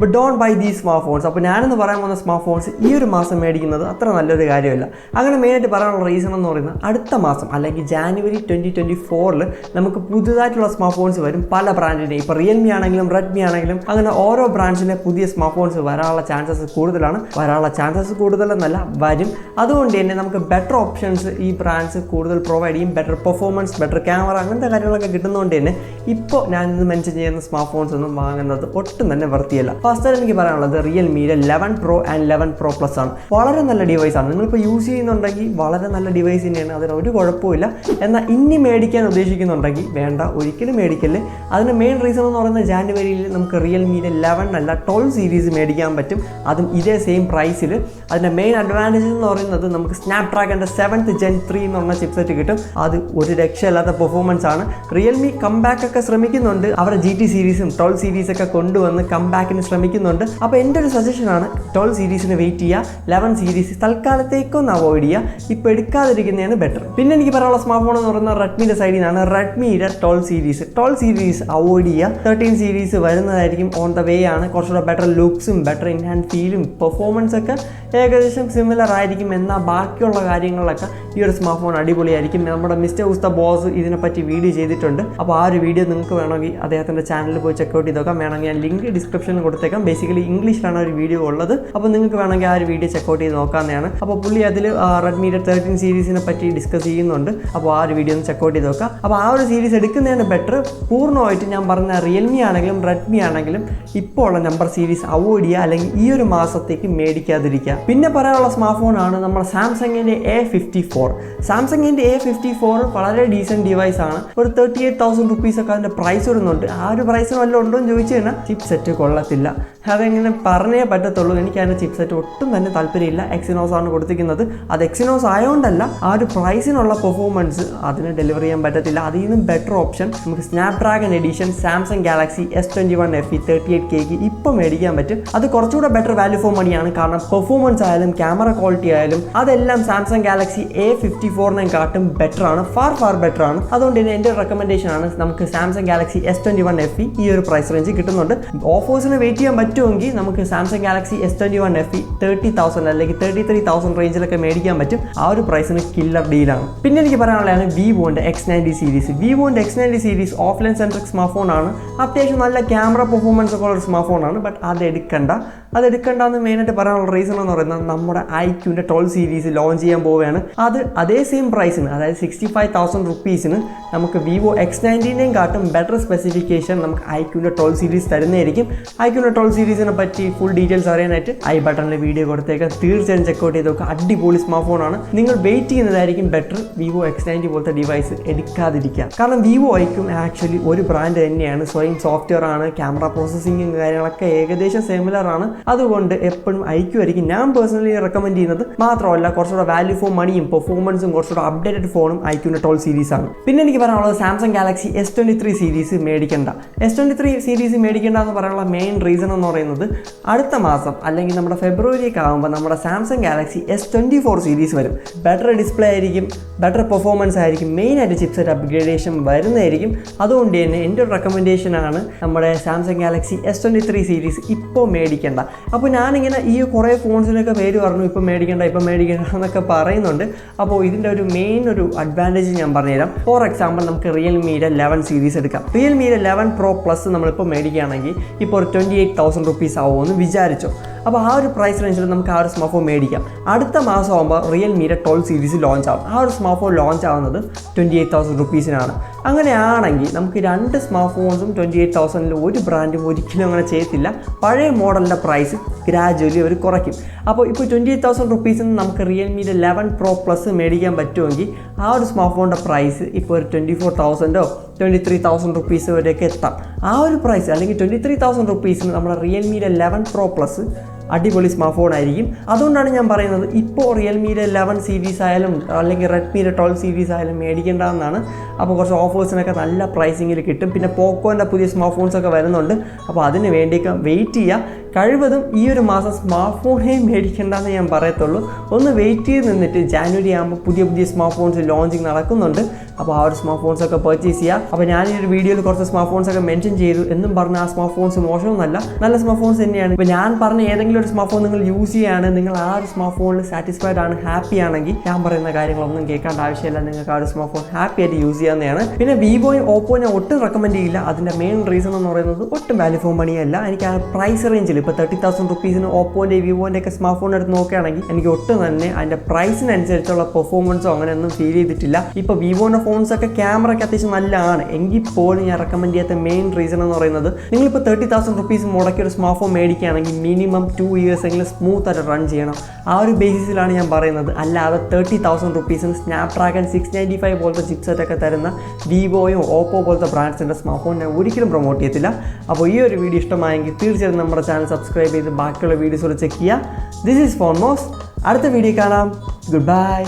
But don't buy these smart phones. അപ്പോൾ ഞാനെന്ന് പറയാൻ പോകുന്ന സ്മാർട്ട് ഫോൺസ് ഈ ഒരു മാസം മേടിക്കുന്നത് അത്ര നല്ലൊരു കാര്യമല്ല. അങ്ങനെ മെയിനായിട്ട് പറയാനുള്ള റീസൺ എന്ന് പറയുന്നത് അടുത്ത മാസം അല്ലെങ്കിൽ ജാനുവരി 2024 നമുക്ക് പുതുതായിട്ടുള്ള സ്മാർട്ട് ഫോൺസ് വരും. പല ബ്രാൻഡിൻ്റെ, ഇപ്പോൾ റിയൽമി ആണെങ്കിലും റെഡ്മി ആണെങ്കിലും അങ്ങനെ ഓരോ ബ്രാൻഡ്സിൻ്റെ പുതിയ സ്മാർട്ട് ഫോൺസ് വരാനുള്ള ചാൻസസ് കൂടുതലാണ്. കൂടുതലെന്നല്ല, വരും. അതുകൊണ്ട് തന്നെ നമുക്ക് ബെറ്റർ ഓപ്ഷൻസ് ഈ ബ്രാൻഡ്സ് കൂടുതൽ പ്രൊവൈഡ് ചെയ്യും. ബെറ്റർ പെർഫോമൻസ്, ബെറ്റർ ക്യാമറ, അങ്ങനത്തെ കാര്യങ്ങളൊക്കെ കിട്ടുന്നതുകൊണ്ട് തന്നെ ഇപ്പോൾ ഞാൻ ഇന്ന് മെൻഷൻ ചെയ്യുന്ന സ്മാർട്ട് ഫോൺസ് ഒന്നും വാങ്ങുന്നത് ഒട്ടും തന്നെ വൃത്തിയല്ല. ഫസ്റ്റ് എനിക്ക് പറയാനുള്ളത് റിയൽമിയുടെ 11 Pro ആൻഡ് 11 Pro Plus ആണ്. വളരെ നല്ല ഡിവൈസാണ്. നിങ്ങളിപ്പോൾ യൂസ് ചെയ്യുന്നുണ്ടെങ്കിൽ വളരെ നല്ല ഡിവൈസ് തന്നെയാണ്, അതിനൊരു കുഴപ്പമില്ല. എന്നാൽ ഇനി മേടിക്കാൻ ഉദ്ദേശിക്കുന്നുണ്ടെങ്കിൽ വേണ്ട, ഒരിക്കലും മേടിക്കല്ലേ. അതിൻ്റെ മെയിൻ റീസൺ എന്ന് പറയുന്നത് ജാനുവരിയിൽ നമുക്ക് റിയൽമിയുടെ 11 അല്ല 12 സീരീസ് മേടിക്കാൻ പറ്റും, അതും ഇതേ സെയിം പ്രൈസിൽ. അതിൻ്റെ മെയിൻ അഡ്വാൻറ്റേജ് എന്ന് പറയുന്നത് നമുക്ക് സ്നാപ്ഡ്രാഗണിൻ്റെ 7th Gen 3 എന്ന് പറഞ്ഞ ചിപ്സെറ്റ് കിട്ടും. അത് ഒരു രക്ഷയില്ലാത്ത പെർഫോമൻസ് ആണ്. റിയൽമി കംബാക്ക് ഒക്കെ ശ്രമിക്കുന്നുണ്ട്, അവരുടെ GT സീരീസും 12 സീരീസൊക്കെ കൊണ്ടുവന്ന് കംബാക്കിന് ശ്രമിക്കുന്നുണ്ട്. അപ്പോൾ എൻ്റെ ഒരു സജഷനാണ് 12 സീരീസിന് വെയിറ്റ് ചെയ്യുക, 11 സീരീസ് തൽക്കാലത്തേക്കൊന്ന് അവോയ്ഡ് ചെയ്യുക, ഇപ്പോൾ എടുക്കാതിരിക്കുന്നതാണ് ബെറ്റർ. പിന്നെ എനിക്ക് പറയാനുള്ള സ്മാർട്ട് ഫോൺ എന്ന് പറയുന്നത് റെഡ്മിയുടെ സൈഡിൽ നിന്നാണ്. റെഡ്മിയുടെ 12 സീരീസ് അവോയ്ഡ് ചെയ്യുക. 13 സീരീസ് വരുന്നതായിരിക്കും, ഓൺ ദ വേ ആണ്. കുറച്ചുകൂടെ ബെറ്റർ ലുക്സും ബെറ്റർ ഇൻഹാൻഡ് ഫീലും പെർഫോമൻസ് ഒക്കെ ഏകദേശം സിമിലർ ആയിരിക്കും. എന്നാൽ ബാക്കിയുള്ള കാര്യങ്ങളിലൊക്കെ ഈ ഒരു സ്മാർട്ട് ഫോൺ അടിപൊളിയായിരിക്കും. നമ്മുടെ മിസ്റ്റർ ഉസ്ത ബോസ് ഇതിനെപ്പറ്റി വീഡിയോ ചെയ്തിട്ടുണ്ട്. അപ്പോൾ ആ ഒരു വീഡിയോ നിങ്ങൾക്ക് വേണമെങ്കിൽ അദ്ദേഹത്തിൻ്റെ ചാനലിൽ പോയി ചെക്കൗട്ട് ചെയ്ത് നോക്കാം. വേണമെങ്കിൽ ഞാൻ ലിങ്ക് ഡിസ്ക്രിപ്ഷനിൽ കൊടുത്തേക്കാം. ബേസിക്കലി ഇംഗ്ലീഷിലാണ് ഒരു വീഡിയോ ഉള്ളത്. അപ്പോൾ നിങ്ങൾക്ക് വേണമെങ്കിൽ ആ ഒരു വീഡിയോ ചെക്കൗട്ട് ചെയ്ത് നോക്കാവുന്നതാണ്. അപ്പോൾ പുള്ളി അതിൽ റെഡ്മിയുടെ 13 സീരീസിനെ പറ്റി ഡിസ്കസ് ചെയ്യുന്നുണ്ട്. അപ്പോൾ ആ ഒരു വീഡിയോ ഒന്ന് ചെക്കൗട്ട് ചെയ്ത് നോക്കാം. അപ്പോൾ ആ ഒരു സീരീസ് എടുക്കുന്നതാണ് ബെറ്റർ. പൂർണ്ണമായിട്ട് ഞാൻ പറഞ്ഞ റിയൽമി ആണെങ്കിലും റെഡ്മി ആണെങ്കിലും ഇപ്പോൾ ഉള്ള നമ്പർ സീരീസ് അവോയ്ഡ് ചെയ്യുക, അല്ലെങ്കിൽ ഈ ഒരു മാസത്തേക്ക് മേടിക്കാതിരിക്കുക. പിന്നെ പറയാനുള്ള സ്മാർട്ട് ഫോൺ ആണ് നമ്മുടെ സാംസങ്ങിൻ്റെ A54. സാംസങ്ങിൻ്റെ A54 വളരെ ഡീസൻറ്റ് ഡിവൈസ് ആണ്. ഒരു 38,000 റുപ്പീസൊക്കെ അതിൻ്റെ പ്രൈസ് വരുന്നുണ്ട്. ആ ഒരു പ്രൈസിന് വല്ലതും ഉണ്ടോ എന്ന് ചോദിച്ചു കഴിഞ്ഞാൽ ചിപ്പ് സെറ്റ് കൊള്ളത്തില്ല. അതെങ്ങനെ പറഞ്ഞേ പറ്റത്തുള്ളൂ. എനിക്ക് അതിൻ്റെ ചിപ്പ് സെറ്റ് ഒട്ടും തന്നെ താല്പര്യമില്ല. എക്സിനോസ് ആണ് കൊടുത്തിരിക്കുന്നത്. അത് എക്സിനോസ് ആയതുകൊണ്ടല്ല, ആ ഒരു പ്രൈസിനുള്ള പെർഫോമൻസ് അതിന് ഡെലിവർ ചെയ്യാൻ പറ്റത്തില്ല. അതിൽ നിന്നും ബെറ്റർ ഓപ്ഷൻ നമുക്ക് Snapdragon edition Samsung Galaxy S21 FE 38K ഇപ്പോൾ മേടിക്കാൻ പറ്റും. അത് കുറച്ചുകൂടെ ബെറ്റർ വാല്യൂ ഫോർ മണിയാണ്. കാരണം പെർഫോമൻസ് ആയാലും ക്യാമറ ക്വാളിറ്റി ആയാലും അതെല്ലാം സാംസങ് ഗാലക്സി A54 കാട്ടും ബെറ്റർ ആണ്, ഫാർ ബെറ്റർ ആണ്. അതുകൊണ്ട് തന്നെ എൻ്റെ റെക്കമെൻഡേഷൻ ആണ് നമുക്ക് സാംസങ് ഗാലക്സി S21 FE ഈ ഒരു പ്രൈസ് റേഞ്ചിൽ കിട്ടുന്നുണ്ട്. ഓഫേഴ്സിന് വെയിറ്റ് ചെയ്യാൻ പറ്റുമെങ്കിൽ നമുക്ക് സാംസങ് ഗാലക്സി S21 FE 30,000 അല്ലെങ്കിൽ 33,000 റേഞ്ചിലൊക്കെ മേടിക്കാൻ പറ്റും. ആ ഒരു പ്രൈസിന് കില്ലർ ഡീലാണ്. പിന്നെ എനിക്ക് പറയാനുള്ളതാണ് വിവോൻ്റെ X90 സീരീസ്. വിവോൻ്റെ X90 series offline centric smart phone ആണ്. അത്യാവശ്യം നല്ല ക്യാമറ പെർഫോമൻസ് ഒക്കെ ഉള്ള ഒരു സ്മാർട്ട് ഫോൺ ആണ്. ബട്ട് അതെടുക്കണ്ടെന്ന് മെയിനായിട്ട് പറയാനുള്ള റീസൺ എന്ന് പറയുന്നത് നമ്മുടെ iQൻ്റെ 12 സീരീസ് ലോഞ്ച് ചെയ്യാൻ പോവുകയാണ്. അത് അതേ സെയിം പ്രൈസിന്, അതായത് 65,000 റുപ്പീസിന് നമുക്ക് വിവോ X90 കാട്ടും ബെറ്റർ സ്പെസിഫിക്കേഷൻ നമുക്ക് iQൻ്റെ 12 സീരീസ് തരുന്നതായിരിക്കും. iQൻ്റെ 12 സീരീസിനെ പറ്റി ഫുൾ ഡീറ്റെയിൽസ് അറിയാനായിട്ട് ബട്ടണിൽ വീഡിയോ കൊടുത്തേക്കാം. തീർച്ചയായും ചെക്കൗട്ട് ചെയ്ത് നോക്കുക. അടിപൊളി സ്മാർട്ട് ഫോൺ ആണ്. നിങ്ങൾ വെയിറ്റ് ചെയ്യുന്നതായിരിക്കും ബെറ്റർ. വിവോ X90 പോലത്തെ ഡിവൈസ് എടുക്കാതിരിക്കുക. കാരണം വിവോ iQം ആക്ച്വലി ഒരു ബ്രാൻഡ് തന്നെയാണ്. സ്വയം സോഫ്റ്റ്വെയർ ആണ്, ക്യാമറ പ്രോസസ്സിങ്ങും കാര്യങ്ങളൊക്കെ ഏകദേശം സിമിലർ ആണ്. അതുകൊണ്ട് എപ്പോഴും iQ ആയിരിക്കും ഞാൻ പേഴ്സണലി റെക്കമെൻഡ് ചെയ്യുന്നത്. മാത്രമല്ല കുറച്ചുകൂടെ വാല്യൂ ഫോർ മണിയും പെർഫോമൻസും കുറച്ചുകൂടെ അപ്ഡേറ്റഡ് ഫോണും iQൻ്റെ 12 സീരീസ് ആണ്. പിന്നെ എനിക്ക് പറയാനുള്ളത് സാംസങ് ഗാലക്സി S23 സീരീസ് മേടിക്കേണ്ട. S23 സീരീസ് മേടിക്കേണ്ട എന്ന് പറയാനുള്ള മെയിൻ റീസൺ എന്ന് പറയുന്നത് അടുത്ത മാസം അല്ലെങ്കിൽ നമ്മുടെ ഫെബ്രുവരിയൊക്കെ ആകുമ്പോൾ നമ്മുടെ സാംസങ് ഗാലക്സി S24 സീരീസ് വരും. ബെറ്റർ ഡിസ്പ്ലേ ആയിരിക്കും, ബെറ്റർ പെർഫോമൻസ് ആയിരിക്കും, മെയിനായിട്ട് ചിപ്സെറ്റ് അപ്ഗ്രേഡേഷൻ വരുന്നതായിരിക്കും. അതുകൊണ്ട് തന്നെ എൻ്റെ ഒരു റെക്കമെൻഡേഷനാണ് നമ്മുടെ സാംസങ് ഗാലക്സി S23 സീരീസ് ഇപ്പോൾ മേടിക്കേണ്ട. അപ്പോൾ ഞാനിങ്ങനെ ഈ കുറേ ഫോൺസിനൊക്കെ പേര് പറഞ്ഞു ഇപ്പോൾ മേടിക്കേണ്ട എന്നൊക്കെ പറയുന്നുണ്ട്. അപ്പോൾ ഇതിൻ്റെ ഒരു മെയിൻ ഒരു അഡ്വാൻറ്റേജ് ഞാൻ പറഞ്ഞുതരാം. ഫോർ എക്സാമ്പിൾ നമുക്ക് റിയൽമിയുടെ 11 സീരീസ് എടുക്കാം. റിയൽമിയുടെ 11 Pro Plus നമ്മളിപ്പോൾ മേടിക്കുകയാണെങ്കിൽ ഇപ്പോൾ ഒരു 28,000 റുപ്പീസ് ആവുമെന്ന് വിചാരിച്ചോ. അപ്പോൾ ആ ഒരു പ്രൈസ് റേഞ്ചിൽ നമുക്ക് ആ ഒരു സ്മാർട്ട് ഫോൺ മേടിക്കാം. അടുത്ത മാസം ആകുമ്പോൾ റിയൽമിയുടെ 12 സീരീസ് ലോഞ്ച് ആവും. ആ ഒരു സ്മാർട്ട് ഫോൺ ലോഞ്ച് ആവുന്നത് 28,000 റുപ്പീസിനാണ്. അങ്ങനെയാണെങ്കിൽ നമുക്ക് രണ്ട് സ്മാർട്ട് ഫോൺസും 28,000 ഒരു ബ്രാൻഡും ഒരിക്കലും അങ്ങനെ ചെയ്യത്തില്ല. പഴയ മോഡലിൻ്റെ പ്രൈസ് ഗ്രാജുവലി അവർ കുറയ്ക്കും. അപ്പോൾ ഇപ്പോൾ 28,000 റുപ്പീസിന് നമുക്ക് റിയൽമിയുടെ 11 Pro Plus മേടിക്കാൻ പറ്റുമെങ്കിൽ ആ ഒരു സ്മാർട്ട് ഫോണിൻ്റെ പ്രൈസ് ഇപ്പോൾ ഒരു 24,000 23,000 റുപ്പീസ് വരെയൊക്കെ എത്താം. ആ ഒരു പ്രൈസ് അല്ലെങ്കിൽ 23,000 റുപ്പീസിന് നമ്മുടെ റിയൽമിയുടെ 11 Pro Plus അടിപൊളി സ്മാർട്ട് ഫോൺ ആയിരിക്കും. അതുകൊണ്ടാണ് ഞാൻ പറയുന്നത് ഇപ്പോൾ റിയൽമിയുടെ 11 സീരീസ് ആയാലും അല്ലെങ്കിൽ റെഡ്മിയുടെ 12 സീരീസ് ആയാലും മേടിക്കേണ്ടതെന്നാണ്. അപ്പോൾ കുറച്ച് ഓഫേഴ്സിനൊക്കെ നല്ല പ്രൈസിങ്ങിൽ കിട്ടും. പിന്നെ പോക്കോൻ്റെ പുതിയ സ്മാർട്ട് ഫോൺസൊക്കെ വരുന്നുണ്ട്. അപ്പോൾ അതിന് വേണ്ടിയൊക്കെ വെയിറ്റ് ചെയ്യുക. കഴിവതും ഈ ഒരു മാസം സ്മാർട്ട് ഫോണേ മേടിക്കേണ്ടെന്ന് ഞാൻ പറയത്തുള്ളൂ. ഒന്ന് വെയിറ്റ് ചെയ്ത് നിന്നിട്ട് ജാനുവരി ആകുമ്പോൾ പുതിയ സ്മാർട്ട് ഫോൺസ് ലോഞ്ചിങ് നടക്കുന്നുണ്ട്. അപ്പോൾ ആ ഒരു സ്മാർട്ട് ഫോൺസൊക്കെ പർച്ചേസ് ചെയ്യുക. അപ്പോൾ ഞാൻ ഈ ഒരു വീഡിയോയിൽ കുറച്ച് സ്മാർട്ട് ഫോൺസൊക്കെ മെൻഷൻ ചെയ്തു എന്നും പറഞ്ഞാൽ ആ സ്മാർട്ട് ഫോൺസ് മോശമൊന്നുമല്ല, നല്ല സ്മാർട്ട് ഫോൺസ് തന്നെയാണ്. ഇപ്പോൾ ഞാൻ പറഞ്ഞ ഏതെങ്കിലും ഒരു സ്മാർട്ട് ഫോൺ നിങ്ങൾ യൂസ് ചെയ്യുകയാണ്, നിങ്ങൾ ആ ഒരു സ്മാർട്ട് ഫോണിൽ സാറ്റിസ്ഫൈഡ് ആണ്, ഹാപ്പി ആണെങ്കിൽ ഞാൻ പറയുന്ന കാര്യങ്ങളൊന്നും കേൾക്കേണ്ട ആവശ്യമില്ല. നിങ്ങൾക്ക് ആ ഒരു സ്മാർട്ട് ഫോൺ ഹാപ്പി ആയിട്ട് യൂസ് ചെയ്യാവുന്നതാണ്. പിന്നെ വിവോയും ഓപ്പോയും ഞാൻ ഒട്ടും റെക്കമെൻഡ് ചെയ്യില്ല. അതിൻ്റെ മെയിൻ റീസൺ എന്ന് പറയുന്നത് ഒട്ടും വാല്യൂ ഫോർ മണി അല്ല. എനിക്ക് ആ പ്രൈസ് റേഞ്ചിൽ ഇപ്പോൾ 30,000 റുപ്പീസിന് ഓപ്പോൻ്റെ വിവോൻ്റെ ഒക്കെ സ്മാർട്ട് ഫോൺ എടുത്ത് നോക്കുകയാണെങ്കിൽ എനിക്ക് ഒട്ടും തന്നെ അതിൻ്റെ പ്രൈസിനനുസരിച്ചുള്ള പെർഫോമൻസോ അങ്ങനെയൊന്നും ഫീൽ ചെയ്തിട്ടില്ല. ഇപ്പോൾ വിവോൻ്റെ ഫോൺസ് ഒക്കെ ക്യാമറയ്ക്ക് അത്യാവശ്യം നല്ലതാണ് എങ്കിൽ പോലും ഞാൻ റെക്കമെൻഡ് ചെയ്യാത്ത മെയിൻ റീസൺ എന്ന് പറയുന്നത് നിങ്ങളിപ്പോൾ 30,000 റുപ്പീസ് മുടക്കി ഒരു സ്മാർട്ട് ഫോൺ മേടിക്കുകയാണെങ്കിൽ മിനിമം 2 years എങ്കിലും സ്മൂത്ത് ആയിട്ട് റൺ ചെയ്യണം. ആ ഒരു ബേസിസിലാണ് ഞാൻ പറയുന്നത്. അല്ലാതെ 30,000 റുപ്പീസിന് സ്നാപ്ഡ്രാഗൺ 695 പോലത്തെ ചിപ്സെറ്റ് ഒക്കെ തരുന്ന വിവോയും ഓപ്പോ പോലത്തെ ബ്രാൻഡ്സിൻ്റെ സ്മാർട്ട് ഫോൺ ഞാൻ ഒരിക്കലും പ്രൊമോട്ട് ചെയ്യത്തില്ല. അപ്പോൾ ഈ ഒരു വീഡിയോ ഇഷ്ടമായെങ്കിൽ തീർച്ചയായും നമ്മുടെ ചാനൽ സബ്സ്ക്രൈബ് ചെയ്ത് ബാക്കിയുള്ള വീഡിയോസ് ചെക്ക് ചെയ്യുക. This is Phonemos. അടുത്ത വീഡിയോ കാണാം. Good by.